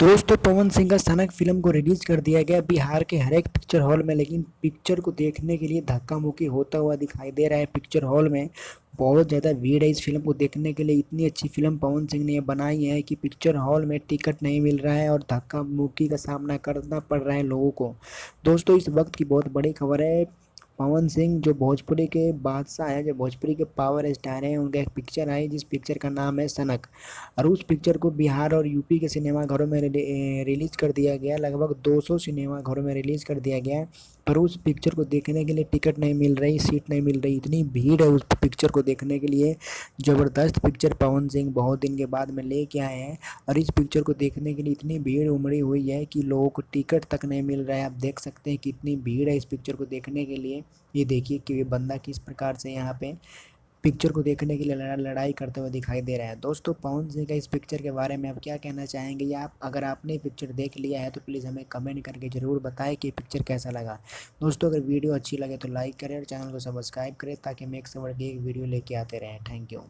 दोस्तों पवन सिंह का सनक फिल्म को रिलीज कर दिया गया बिहार के हर एक पिक्चर हॉल में। लेकिन पिक्चर को देखने के लिए धक्का मुक्की होता हुआ दिखाई दे रहा है। पिक्चर हॉल में बहुत ज़्यादा भीड़ है इस फिल्म को देखने के लिए। इतनी अच्छी फिल्म पवन सिंह ने ये बनाई है कि पिक्चर हॉल में टिकट नहीं मिल रहा है और धक्का मुक्की का सामना करना पड़ रहा है लोगों को। दोस्तों इस वक्त की बहुत बड़ी खबर है। पवन सिंह जो भोजपुरी के बादशाह हैं, जो भोजपुरी के पावर स्टार हैं, उनका एक पिक्चर आई जिस पिक्चर का नाम है सनक। और उस पिक्चर को बिहार और यूपी के सिनेमाघरों में रिलीज कर दिया गया। लगभग 200 सिनेमाघरों में रिलीज कर दिया गया है। पर उस पिक्चर को देखने के लिए टिकट नहीं मिल रही, सीट नहीं मिल रही। इतनी भीड़ है उस पिक्चर को देखने के लिए। ज़बरदस्त पिक्चर पवन सिंह बहुत दिन के बाद में लेके आए हैं। और इस पिक्चर को देखने के लिए इतनी भीड़ उमड़ी हुई है कि लोगों को टिकट तक नहीं मिल रहा है। आप देख सकते हैं कितनी भीड़ है इस पिक्चर को देखने के लिए। ये देखिए कि ये बंदा किस प्रकार से यहाँ पे पिक्चर को देखने के लिए लड़ाई करते हुए दिखाई दे रहा है। दोस्तों पवन सिंह का इस पिक्चर के बारे में आप क्या कहना चाहेंगे, या आप अगर आपने पिक्चर देख लिया है तो प्लीज़ हमें कमेंट करके ज़रूर बताएं कि पिक्चर कैसा लगा। दोस्तों अगर वीडियो अच्छी लगे तो लाइक करें और चैनल को सब्सक्राइब करें ताकि हम एक से बढ़ के एक वीडियो लेके आते रहें। Thank you.